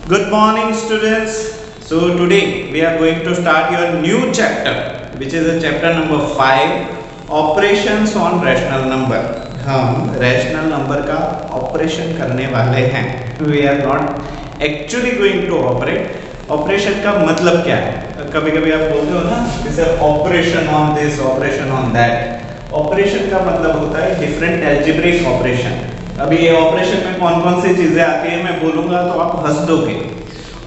Good morning, students. So today we are going to start your new chapter, which is a chapter number 5, operations on rational number. हम rational number का operation करने वाले हैं. We are not actually going to operate. Operation का मतलब क्या है? कभी-कभी आप बोलते हो ना, जैसे operation on this, operation on that. Operation का मतलब होता है different algebraic operation. अभी ये ऑपरेशन में कौन कौन सी चीजें आती है मैं बोलूंगा तो आप हंस दोगे.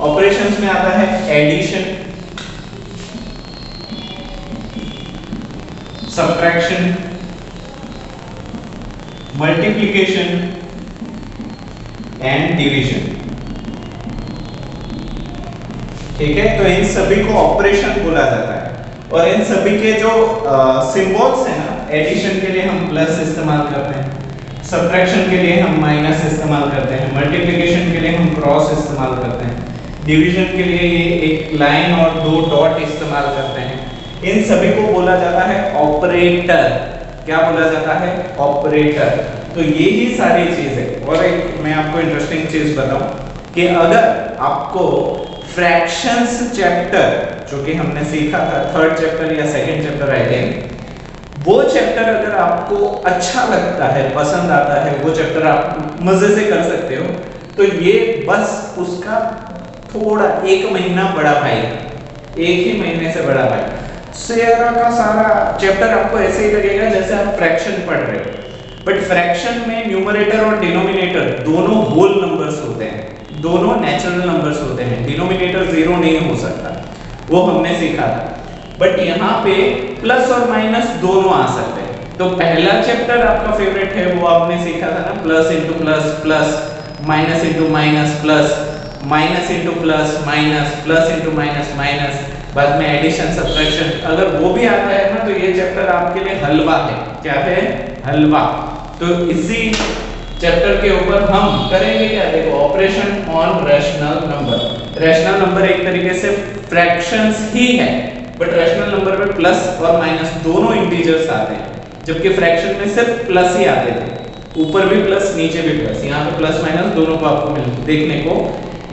ऑपरेशंस में आता है addition, subtraction, multiplication and division. ठीक है, तो इन सभी को ऑपरेशन बोला जाता है. और इन सभी के जो सिंबल्स हैं ना, एडिशन के लिए हम प्लस इस्तेमाल करते हैं, सब्ट्रैक्शन के लिए हम माइनस इस्तेमाल करते हैं, मल्टीप्लिकेशन के लिए हम क्रॉस इस्तेमाल करते हैं, डिवीजन के लिए ये एक लाइन और दो डॉट इस्तेमाल करते हैं. इन सभी को बोला जाता है ऑपरेटर. क्या बोला जाता है? ऑपरेटर. तो ये ही सारी चीजें. और एक मैं आपको इंटरेस्टिंग चीज बताऊं कि अगर आपको फ्रैक्शंस चैप्टर जो कि हमने सीखा था, थर्ड चैप्टर या सेकंड चैप्टर आई थिंक, वो चैप्टर अगर आपको अच्छा लगता है, पसंद आता है, वो चैप्टर आप मजे से कर सकते हो, तो ये बस उसका थोड़ा एक महीना बड़ा भाई, एक ही महीने से बड़ा भाई. सारा का सारा चैप्टर आपको ऐसे ही लगेगा जैसे आप फ्रैक्शन पढ़ रहे हो. बट फ्रैक्शन में न्यूमरेटर और डिनोमिनेटर दोनों होल नंबर्स होते हैं, दोनों नेचुरल नंबर्स होते हैं. डिनोमिनेटर जीरो नहीं हो सकता, वो हमने सीखा था. बट यहाँ पे प्लस और माइनस दोनों आ सकते हैं. तो पहला चैप्टर आपका फेवरेट है, वो आपने सीखा था ना, plus into plus plus, minus into minus plus, minus into plus minus, plus into minus minus, बाद में एडिशन सब्ट्रैक्शन. अगर वो भी आता है ना तो ये चैप्टर आपके लिए हलवा है. क्या है? हलवा. तो इसी चैप्टर के ऊपर हम करेंगे क्या? देखो, operation on rational number. Rational number एक तरीके से फ्रैक्शंस ही है, बट रैशनल नंबर में प्लस और माइनस दोनों इंटीजर्स आते हैं, जबकि फ्रैक्शन में सिर्फ प्लस ही आते थे. ऊपर भी प्लस, नीचे भी प्लस. यहाँ पे प्लस माइनस दोनों को आपको देखने को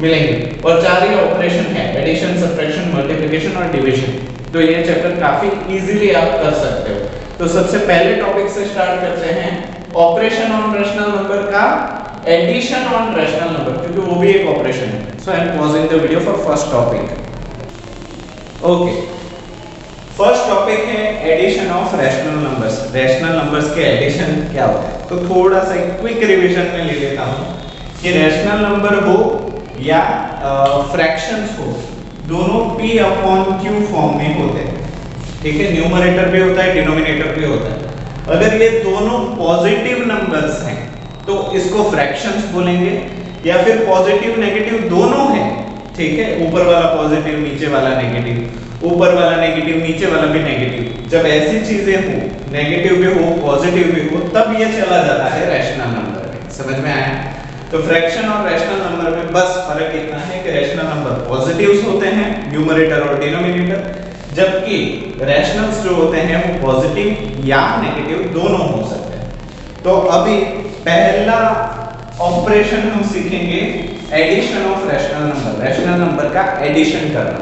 मिलेंगे. और चार ही ऑपरेशन है, एडिशन, सब्ट्रैक्शन, मल्टीप्लिकेशन और डिवीजन. तो ये चैप्टर काफी इजीली आप कर सकते हो. तो सबसे पहले टॉपिक से स्टार्ट करते हैं, ऑपरेशन ऑन रैशनल नंबर का एडिशन ऑन रैशनल नंबर, क्योंकि वो भी एक ऑपरेशन है. So I am pausing the video for first topic. Okay, first topic है addition of rational numbers. Rational numbers के एडिशन क्या होता है, तो थोड़ा सा क्विक रिवीजन में ले लेता हूं कि रैशनल नंबर हो या फ्रैक्शंस हो, दोनों p अपॉन q फॉर्म में होते हैं. ठीक है, न्यूमरेटर भी होता है, डिनोमिनेटर भी होता है. अगर ये दोनों पॉजिटिव नंबर्स हैं तो इसको फ्रैक्शंस बोलेंगे, या फिर पॉजिटिव नेगेटिव दोनों हैं. ठीक है, ऊपर वाला पॉजिटिव, नीचे वाला नेगेटिव, ऊपर वाला नेगेटिव, नीचे वाला भी नेगेटिव. जब ऐसी चीजें हो, नेगेटिव भी हो, पॉजिटिव भी हो, तब ये चला जाता है रैशनल नंबर में. समझ में आया? तो फ्रैक्शन और रैशनल नंबर में बस फर्क इतना है कि रैशनल नंबर पॉजिटिव्स होते हैं, न्यूमरेटर और डिनोमिनेटर, जबकि रैशनल्स जो होते हैं वो पॉजिटिव या नेगेटिव दोनों हो सकते हैं. तो अभी पहला ऑपरेशन हम सीखेंगे, addition of rational number. Rational number का एडिशन करना.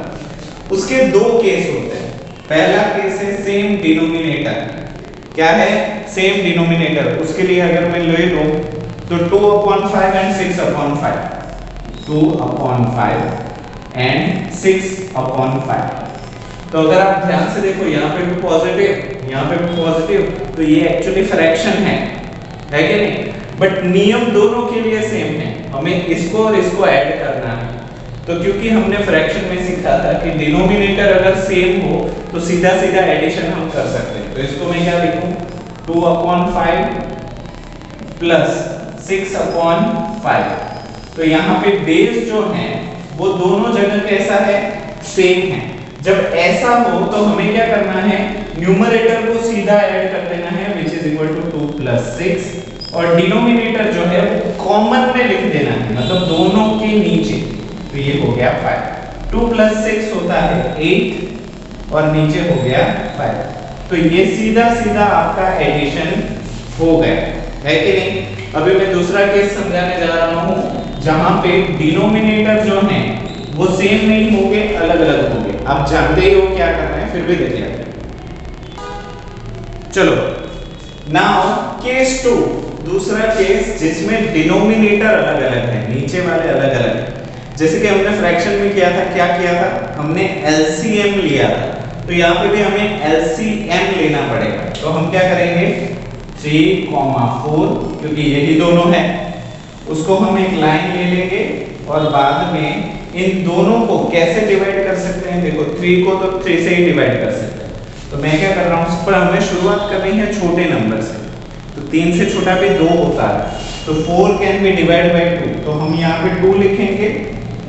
उसके दो केस होते हैं. पहला केस है सेम डिनोमिनेटर. क्या है? Same denominator. उसके लिए अगर मैं ले लूं तो 2/5 एंड 6/5, 2/5 एंड 6/5. तो अगर आप ध्यान से देखो, यहाँ पे भी पॉजिटिव, यहाँ पे भी पॉजिटिव, तो ये एक्चुअली फ्रैक्शन है कि नहीं? बट नियम दोनों के लिए सेम है, हमें इसको और इसको ऐड करना है. तो क्योंकि हमने फ्रैक्शन में सीखा था कि डिनोमिनेटर अगर सेम हो तो सीधा सीधा एडिशन हम कर सकते हैं. तो इसको मैं क्या लिखूं? 2/5 प्लस 6/5. तो यहाँ पे बेस जो है वो दोनों जगह कैसा है? सेम है. जब ऐसा हो तो हमें क्या करना है? न्यूमरेटर को सीधा ऐड कर देना है, which is equal to 2 plus 6, और डिनोमिनेटर जो है वो कॉमन में लिख देना है, मतलब दोनों के नीचे. तो ये हो गया 5. 2 plus 6 होता है 8 और नीचे हो गया 5. तो ये सीधा सीधा आपका एडिशन हो गया है कि नहीं? अभी मैं दूसरा केस समझाने जा रहा हूं जहां पे डिनोमिनेटर जो है वो सेम नहीं होंगे, अलग अलग होंगे। आप जानते ही हो क्या करना है, फिर भी देख लेते हैं। चलो नाउ केस 2, दूसरा केस जिसमें डिनोमिनेटर अलग अलग है, नीचे वाले अलग अलग है। जैसे कि हमने फ्रैक्शन में किया था, क्या किया था, हमने एलसीएम लिया था, तो यहाँ पे भी हमें एलसीएम लेना पड़ेगा। तो हम क्या करेंगे, 3,4, क्योंकि यही दोनों है, उसको हम एक लाइन ले लेंगे और बाद में इन दोनों को कैसे डिवाइड कर सकते हैं। देखो 3 को तो 3 से ही डिवाइड कर सकते हैं, तो मैं क्या कर रहा हूँ, पर हमें शुरुआत करनी है छोटे नंबर से, तो 3 से छोटा भी 2 होता है, तो 4 कैन बी डिवाइड बाय 2, तो हम यहाँ पे 2 लिखेंगे।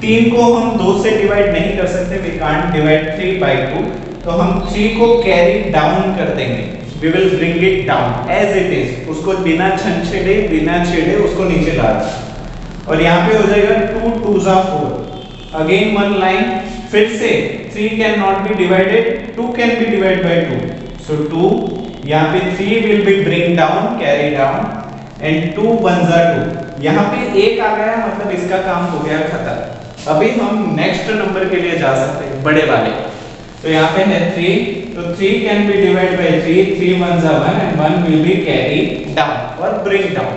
3 को हम 2 से डिवाइड नहीं कर सकते, वी कांट डिवाइड 3 बाय 2, तो हम 3 को कैरी डाउन कर देंगे, we will bring it down as it is, उसको बिना छेड़े बिना छेड़े उसको नीचे ला दें। और यहाँ पे हो जाएगा 2 2 जा 4, अगेन वन लाइन, फिर से 3 can not be divided, 2 can be divide by 2, सो 2, यहाँ पे 3 will be bring down, carry down, and 2 1 जा 2, यहाँ पे 1 आ गया, मतलब इसका काम हो गया खत्म। अभी हम नेक्स्ट नंबर के लिए जा सकते हैं, बड़े वाले। तो यहाँ पे है 3, तो 3 कैन बी डिवाइड बाय 3, 3 1 जा 1 and 1 will be carry down और ब्रिंग डाउन।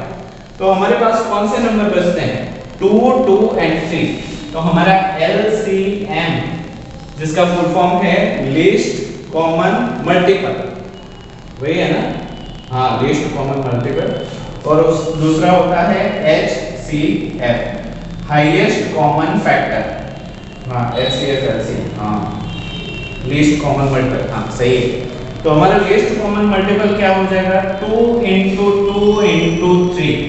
तो हमारे पास कौन से नंबर बचते हैं, 2 2 एंड 3। तो हमारा LCM, जिसका फुल फॉर्म है लीस्ट कॉमन मल्टीपल, वही है ना, हाँ लीस्ट कॉमन मल्टीपल, और उस दूसरा होता है HCF, हाईएस्ट कॉमन फैक्टर, हाँ HCF LCM, हाँ लीस्ट कॉमन मल्टीपल, हाँ सही है। तो हमारा लीस्ट कॉमन मल्टीपल क्या हो जाएगा, 2 into 2 into 3,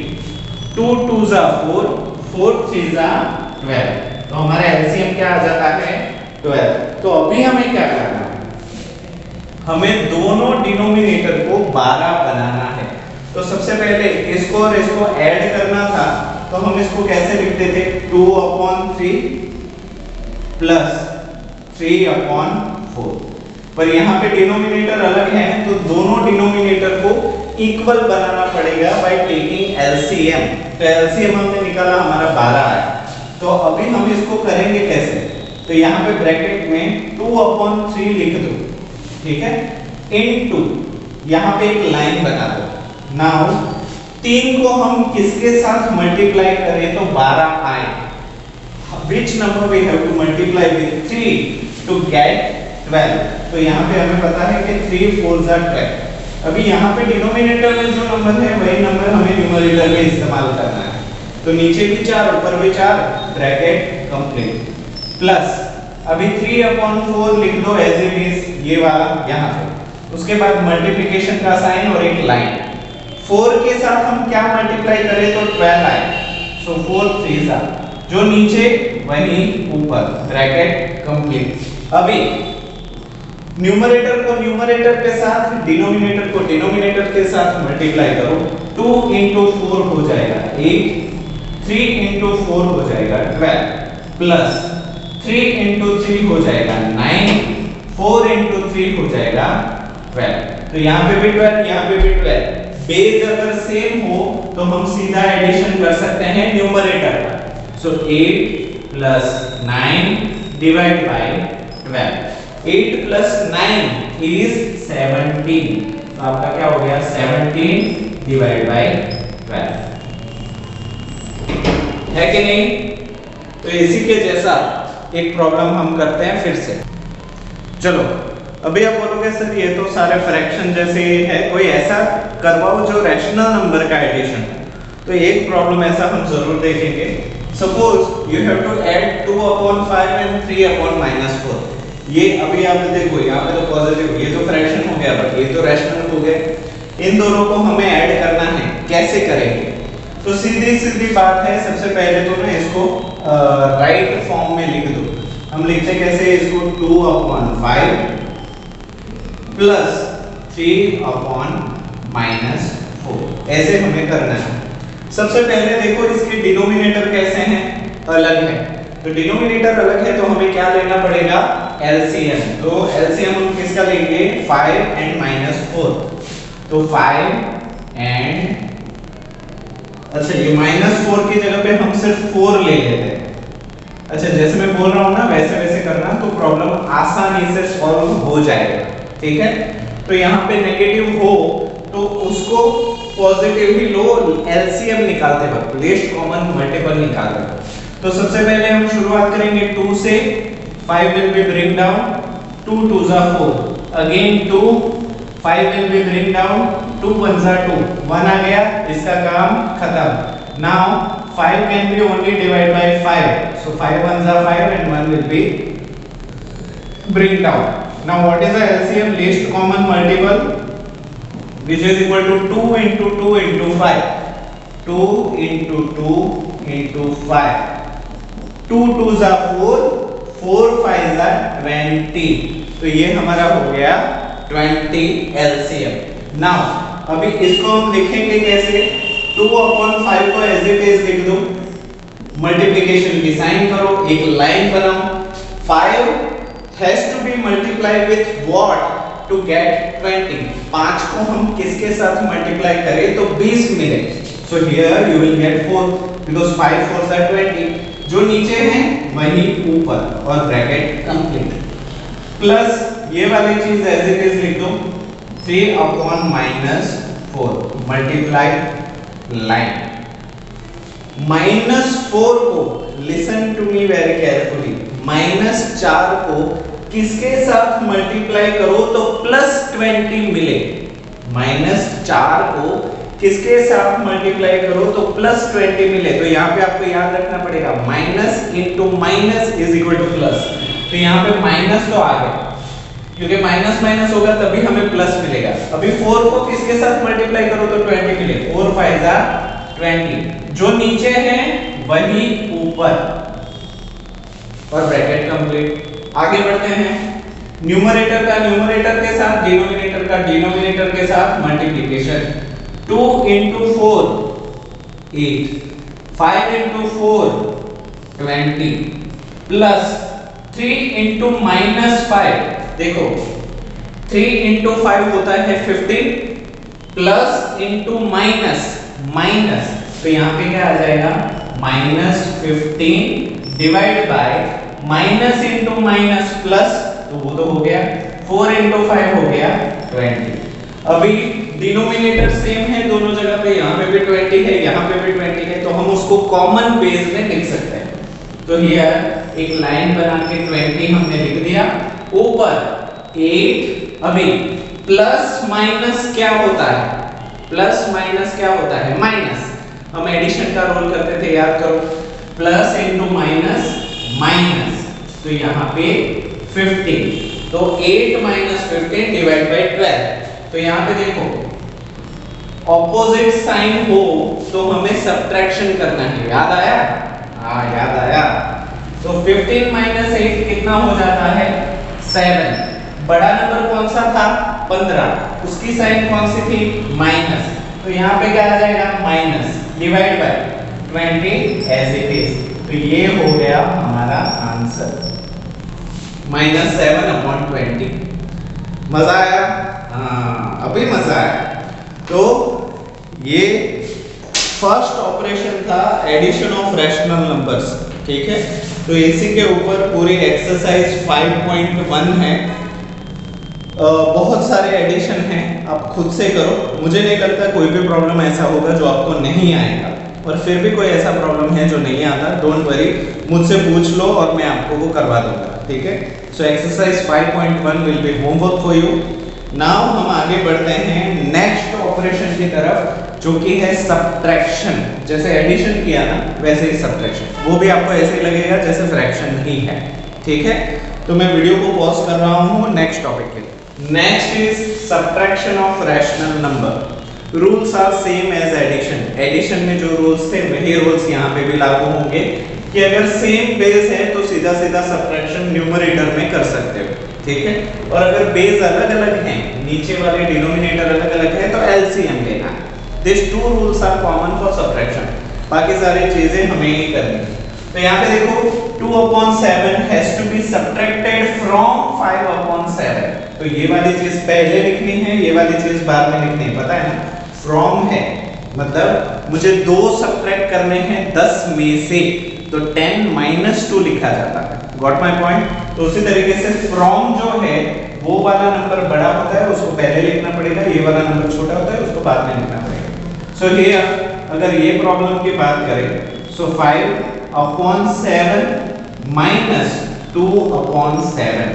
2 2 जा 4, 4 3 जा 12, तो हमारा एलसीएम क्या आ जाता है, 12। तो अभी हमें क्या करना है, हमें दोनों डिनोमिनेटर को 12 बनाना है। तो सबसे पहले इसको और इसको ऐड करना था, तो हम इसको कैसे लिखते थे, 2/3 प्लस 3/4, पर यहाँ पे डिनोमिनेटर अलग है, तो दोनों डिनोमिनेटर को इक्वल बनाना पड़ेगा बाय टेकिंग एलसीएम। तो एलसीएम हमने निकाला, हमारा 12 है। तो अभी हम इसको करेंगे कैसे, तो यहाँ पे ब्रैकेट में 2/3 लिख दो, ठीक है, इनटू यहाँ पे एक लाइन बना दो। नाउ 3 को हम किसके साथ मल्टीप्लाई करें तो 12 आए, which number we have to multiply with 3 to get 12। तो यहाँ पे हमें पता है कि 3 4 जा 12। अभी यहाँ पे डिनोमिनेटर में जो नंबर है वही नंबर हमें न्यूमरेटर में इस्तेमाल करना है। तो नीचे भी 4 ऊपर भी 4, ब्रैकेट कंप्लीट, प्लस अभी 3/4 लिख दो एज इट इज, ये वाला यहाँ पे। उसके बाद मल्टीप्लिकेशन का साइन और एक लाइन, 4 के साथ हम क्या मल्टीप्लाई करें तो 12 आए, सो 4 3 जा, जो नीचे वही ऊपर, ब्रैकेट कंप्लीट। अभी न्यूमरेटर को न्यूमरेटर के साथ, डिनोमिनेटर को डिनोमिनेटर के साथ मल्टीप्लाई करो, 2 into 4 हो जाएगा 8, 3 into 4 हो जाएगा 12, प्लस 3 into 3 हो जाएगा 9, 4 into 3 हो जाएगा 12। तो यहाँ पे भी 12, यहाँ पे भी 12। बेस अगर सेम हो तो हम सीधा एडिशन कर सकते हैं न्यूमरेटर का। सो 8 plus 9 divide by 12, 8 plus 9 is 17, तो आपका क्या हो गया 17 डिवाइड बाय 12, है कि नहीं। तो इसी के जैसा एक प्रॉब्लम हम करते हैं फिर से। चलो अभी आप बोलोगे सर ये तो सारे फ्रैक्शन जैसे है, कोई ऐसा करवाओ जो रैशनल नंबर का एडिशन हो। तो एक प्रॉब्लम ऐसा हम जरूर देखेंगे। Suppose you have to add 2/5 and 3/-4। ये अभी आप देखो यहाँ पे तो पॉजिटिव, ये तो फ्रैक्शन हो गया बट ये तो रैशनल हो गए। इन दोनों को हमें ऐड करना है, कैसे करेंगे? तो सीधी सीधी बात है, सबसे पहले तो ना इसको राइट फॉर्म में लिख दो। हम लिखते कैसे इसको, 2/5 प्लस 3/-4, ऐसे हमें करना है। सबसे पहले देखो इसके डिनोमिनेटर कैसे हैं, अलग है। तो डिनोमिनेटर अलग है तो हमें क्या लेना पड़ेगा, एलसीएम। तो एलसीएम हम किसका लेंगे, 5 and -4। तो 5 and अच्छा ये -4 की जगह पे हम सिर्फ 4 ले लेते हैं। अच्छा जैसे मैं बोल रहा हूँ ना वैसे वैसे करना तो प्रॉब्लम आसानी से सॉल्व हो जाएगा, ठीक है। तो यहाँ पे नेगेटिव हो तो उसको पॉजिटिव ही लो, एलसीएम निकालते वक्त लीस्ट कॉमन मल्टीपल निकालते वक्त। तो सबसे पहले हम शुरुआत करेंगे 2 से, 5 विल बी ब्रिंग डाउन, 2 2 जा 4, again 2, 5 will be bring down, 2 1 जा 2, 1 आ गया, इसका काम खत्म। Now 5 can be only divided by 5, so 5 1s are 5 and 1 will be bring down. Now what is the LCM, least common multiple, which is equal to 2 into 2 into 5, 2 into 2 into 5, 2 2s are 4, 4 5s are 20, तो ये हमारा हो गया 20 LCM। Now अभी इसको हम लिखेंगे कैसे, 2/5 को एज इट इज लिख दो, मल्टीप्लिकेशन की साइन करो, एक लाइन बनाओ, 5 has to be multiply with what to get 20, 5 को हम किसके साथ मल्टीप्लाई करें तो 20 मिले, so here you will get 4 because 5 4s are 20, जो नीचे है वही ऊपर और ब्रैकेट कंप्लीट, प्लस ये वाली चीज एज इट इज लिख दो, 3/-4 मल्टीप्लाई लाइन, -4 को listen to me very carefully, -4 को किसके साथ मल्टीप्लाई करो तो +20 मिले, -4 को किसके साथ मल्टीप्लाई करो तो +20 मिले। तो यहाँ पे आपको याद रखना पड़ेगा minus into minus is equal two plus, तो यहाँ पे माइनस तो आ गया क्योंकि माइनस माइनस होगा तभी हमें प्लस मिलेगा। अभी 4 को किसके साथ मल्टीप्लाई करो तो 20 मिले, 4 5 are 20, जो नीचे है वही ऊपर और ब्रैकेट कंप्लीट। आगे बढ़ते हैं, न्यूमरेटर का न्यूमरेटर के साथ, डिनोमिनेटर का डिनोमिनेटर के साथ multiplication, 2 into 4 8, 5 into 4 20 plus 3 into -5, देखो 3 into 5 होता है 15 प्लस इंटू माइनस माइनस, तो यहाँ पे क्या आ जाएगा -15 divide by minus into minus plus, तो वो तो हो गया 4 into 5 हो गया 20। अभी डिनोमिनेटर सेम है दोनों जगह पे, यहाँ पे भी 20 है यहाँ पे भी 20 है, तो हम उसको कॉमन बेस में लिख सकते हैं। तो हियर एक लाइन बना के 20 हमने लिख दिया, ऊपर 8, अभी प्लस माइनस क्या होता है, प्लस माइनस क्या होता है माइनस, हम एडिशन का रोल करते थे याद करो, प्लस इंटू माइनस माइनस, तो यहाँ पे 15, तो 8 - 15 डिवाइड बाय 12, तो यहाँ पे देखो ऑपोजिट साइन हो तो हमें सब्ट्रैक्शन करना है, याद आया, हाँ याद आया, तो 15 - 8 कितना हो जाता है 7, बड़ा नंबर कौन सा था 15, उसकी साइन कौन सी थी माइनस, तो यहाँ पे क्या आ जाएगा minus divide by 20 as it is, तो ये हो गया हमारा आंसर -7/20। मजा आया, हाँ अभी मजा आया। तो ये फर्स्ट ऑपरेशन था एडिशन ऑफ रैशनल नंबर्स, ठीक है। तो इसी के ऊपर पूरी एक्सरसाइज 5.1 है, बहुत सारे एडिशन हैं, आप खुद से करो, मुझे नहीं लगता कोई भी प्रॉब्लम ऐसा होगा जो आपको नहीं आएगा, और फिर भी कोई ऐसा प्रॉब्लम है जो नहीं आता डोंट वरी, मुझसे पूछ लो और मैं आपको वो करवा दूंगा, ठीक है। So exercise 5.1 will be homework for you. Now हम आगे बढ़ते हैं नेक्स्ट ऑपरेशन की तरफ जो कि है सब्ट्रैक्शन। जैसे एडिशन किया ना वैसे ही सब्ट्रैक्शन, वो भी आपको ऐसे ही लगेगा जैसे फ्रैक्शन ही है, ठीक है। तो मैं वीडियो को पॉज कर रहा हूँ नेक्स्ट टॉपिक के लिए। Next is subtraction of rational number. Rules are same as addition, addition में जो रूल्स थे वही रूल्स यहाँ पे भी लागू होंगे कि अगर सेम बेस है तो सीधा सीधा सब्ट्रैक्शन न्यूमरेटर में कर सकते हो, ठीक है। और अगर बेस अलग अलग हैं, नीचे वाले डिनोमिनेटर अलग अलग है, तो एलसीएम लेना है। This two rules are common for subtraction, बाकी सारी चीजें हमें ही करनी है। तो यहाँ पे देखो 2/7 has to be subtracted from 5/7, तो ये वाली चीज पहले लिखनी है, ये वाली चीज बाद में लिखनी है, पता है ना। फ्रॉम है मतलब मुझे 2 सब्ट्रैक्ट करने हैं 10 में से, तो 10 - 2 लिखा जाता है। Got my point? तो उसी तरीके से फ्रॉम जो है वो वाला नंबर बड़ा होता है, उसको पहले लिखना पड़ेगा, ये वाला नंबर छोटा होता है, उसको बाद में लिखना पड़ेगा। सो हियर अगर ये प्रॉब्लम की बात करें, so 5/7 - 2/7,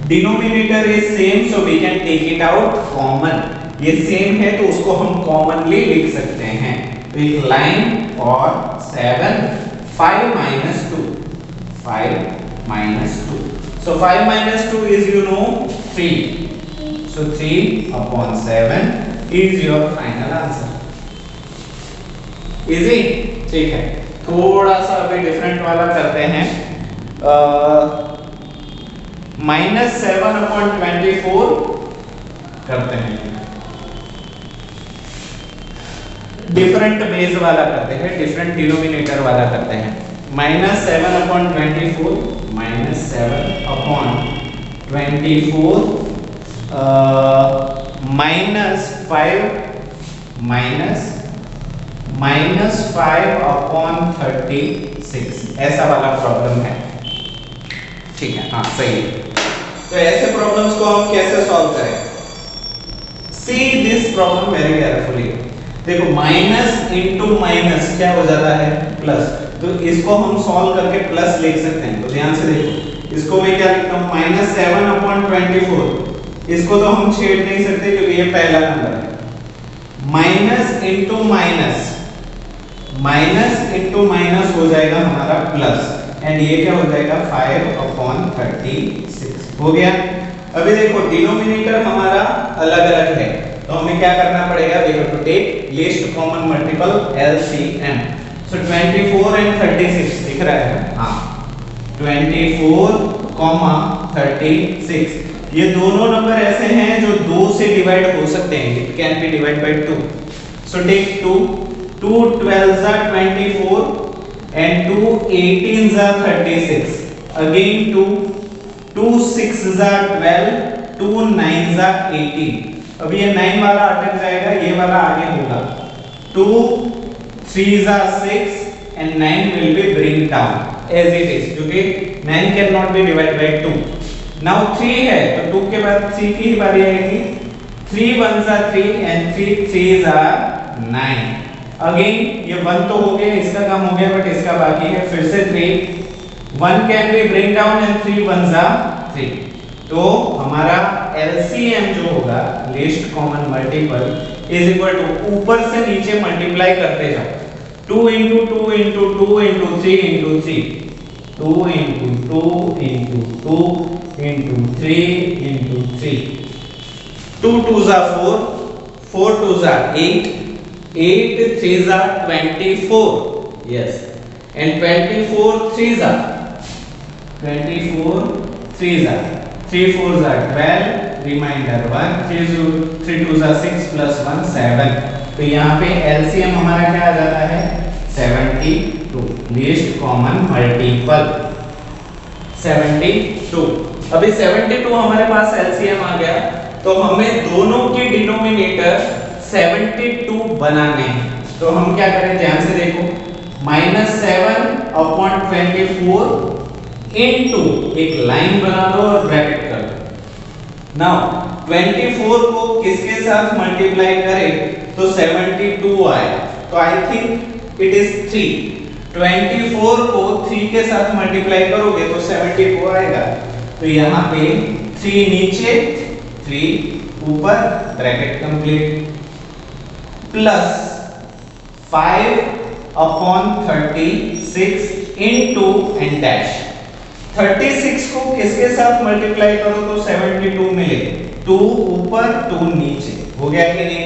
denominator is same, so we can take it out common. ये सेम है तो उसको हम कॉमनली लिख सकते हैं। तो एक लाइन और 7, 5 - 2, 5 - 2, so 5 - 2 is 3, so 3/7 is your final answer. Easy? ठीक है, थोड़ा सा अभी डिफरेंट वाला करते हैं। -7/24 करते हैं, डिफरेंट बेस वाला करते हैं, डिफरेंट डिनोमिनेटर वाला करते हैं। -7/24 -7/24 -5/36, ऐसा वाला प्रॉब्लम है। ठीक है, हाँ सही है। तो ऐसे प्रॉब्लम्स को हम कैसे सॉल्व करें? See this problem very carefully. देखो माइनस इंटू माइनस क्या हो जाता है? प्लस। तो इसको हम सॉल्व करके प्लस लिख सकते हैं। तो ध्यान से देखो, इसको मैं क्या लिखता हूँ? -7/24, इसको तो हम छेड़ नहीं सकते क्योंकि ये पहला नंबर है। माइनस इंटू माइनस हो जाएगा हमारा प्लस, एंड ये क्या हो जाएगा? 5/36 हो गया। अभी देखो डिनोमिनेटर हमारा अलग अलग है, तो हमें क्या करना पड़ेगा? We have to take least common multiple LCM। So 24 and 36 दिख रहा है? हाँ, 24, 36, ये दोनों नंबर ऐसे हैं जो 2 से डिवाइड हो सकते हैं। It can be divide by 2। So take 2 12s are 24 and 2 18s are 36, again 2 6s are 12, 2 9s are 18। अब ये 9 वाला अटक जाएगा, ये वाला आगे होगा। 2 3s are 6 and 9 will be bring down as it is, क्योंकि 9 cannot be divided by 2। now 3 है तो 2 के बाद 3 की ही बारी आएगी। 3 1s are 3 and 3 3s are 9। Again ये 1 तो हो गया, इसका काम हो गया, बट इसका बाकी है। फिर से 3 1 can be bring down and 3 1s are 3। तो हमारा LCM जो होगा, least common multiple, is equal to, ऊपर से नीचे मल्टीप्लाई करते जाओ, 2 into 2 into 2 into 3 into 3, 2 into 2 into 2 into 3 into 3, 2 2s are 4, 4 2s are 8, 8 3s are 24, yes, and 24 3s are 3 4s are 12, reminder 1, 3 2s are 6 plus 1 7। तो यहाँ पे LCM हमारा क्या आ जाता है? 72, लीस्ट कॉमन मल्टीपल 72। अभी 72 हमारे पास LCM आ गया, तो हमें दोनों के डिनोमिनेटर 72 बनाने हैं। तो हम क्या करें? ध्यान से देखो, -7/24 इनटू एक लाइन बना दो और ब्रैकेट कर दो। नाउ 24 को किसके साथ मल्टीप्लाई करें तो 72 आए? तो आई थिंक इट इज 3। 24 को 3 के साथ मल्टीप्लाई करोगे तो 74 आएगा। तो यहाँ पे 3 नीचे 3 ऊपर, bracket complete, plus 5/36 into and dash. 36 को किसके साथ मल्टीप्लाई करो तो 72 मिले, 2 ऊपर 2 नीचे, हो गया कि नहीं?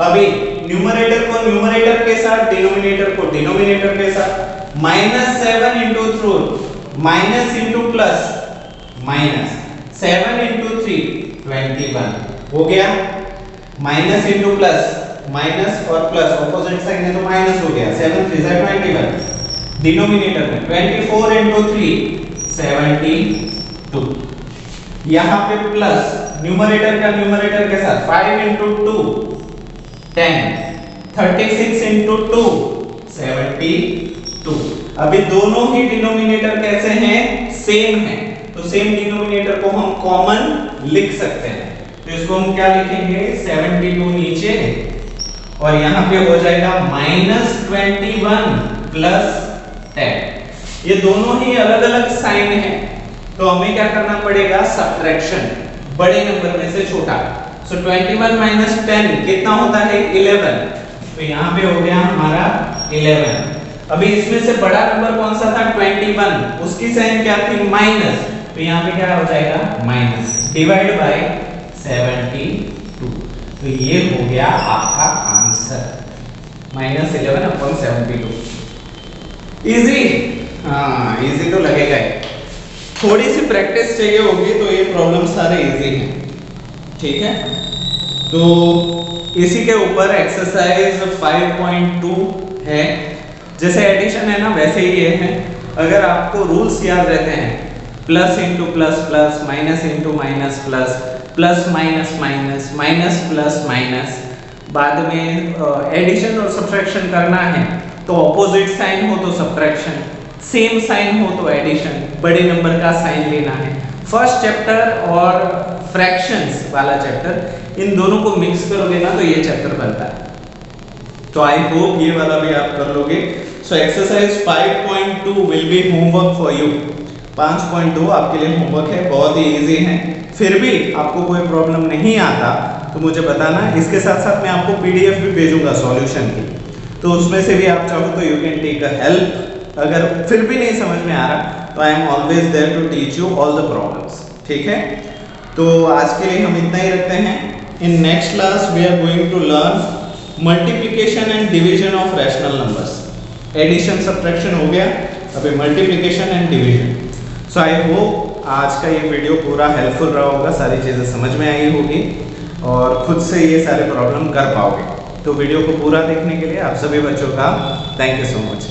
अभी न्यूमरेटर को न्यूमरेटर के साथ, डिनोमिनेटर को डिनोमिनेटर के साथ, -7 into 3 minus into plus, -7 into 3 21 हो गया। माइनस इंटू प्लस, माइनस और प्लस ऑपोजिट साइन है तो माइनस हो गया। 7 3 21, डिनोमिनेटर में 24 into 3 72, यहाँ पे प्लस न्यूमरेटर का न्यूमरेटर के साथ 5 into 2 10, 36 into 2 72। अभी दोनों ही डिनोमिनेटर कैसे हैं, सेम है, तो सेम डिनोमिनेटर को हम कॉमन लिख सकते हैं। तो इसको हम क्या लिखेंगे, 72 नीचे और यहां पे हो जाएगा -21 प्लस 10। ये दोनों ही अलग अलग साइन है, तो हमें क्या करना पड़ेगा, सब्ट्रैक्शन, बड़े नंबर में से छोटा। सो 21 माइनस 10 कितना होता है, 11। तो यहाँ पे हो गया हमारा 11। अभी इसमें से बड़ा नंबर कौन सा था, 21, उसकी साइन क्या थी, माइनस, तो यहाँ पे क्या हो जाएगा, माइनस, डिवाइड बाय 72। तो ये हो गया आपका आंसर, -11/72। इजी, हाँ इजी तो लगेगा ही, थोड़ी सी प्रैक्टिस चाहिए होगी तो ये प्रॉब्लम सारे इजी हैं, ठीक है। तो इसी के ऊपर एक्सरसाइज 5.2 है, जैसे एडिशन है ना वैसे ही ये है। अगर आपको रूल्स याद रहते हैं, plus into plus plus, minus into minus plus, plus minus minus, minus plus minus, बाद में एडिशन और सब्ट्रैक्शन करना है तो ऑपोजिट साइन हो तो सब्ट्रैक्शन, सेम साइन हो तो एडिशन, बड़े नंबर का साइन लेना है। फर्स्ट चैप्टर और फ्रैक्शंस वाला चैप्टर, इन दोनों को मिक्स करोगे ना तो ये चैप्टर बनता है। तो आई होप ये वाला भी आप कर लोगे। So exercise 5.2 will be homework for you. 5.2 आपके लिए होमवर्क है, बहुत ही इजी है। फिर भी आपको कोई प्रॉब्लम नहीं आता तो मुझे बताना। इसके साथ साथ मैं आपको पीडीएफ भी भेजूंगा सॉल्यूशन की, तो उसमें से भी आप चाहो तो you can take a help. अगर फिर भी नहीं समझ में आ रहा तो I am always there to teach you all the problems, ठीक है। तो आज के लिए हम इतना ही रखते हैं। In next class we are going to learn multiplication and division of rational numbers. Addition subtraction हो गया, अभी multiplication and division. So I hope आज का ये वीडियो पूरा हेल्पफुल रहा होगा, सारी चीज़ें समझ में आई होगी और खुद से ये सारे प्रॉब्लम कर पाओगे। तो वीडियो को पूरा देखने के लिए आप सभी बच्चों का थैंक यू सो मच।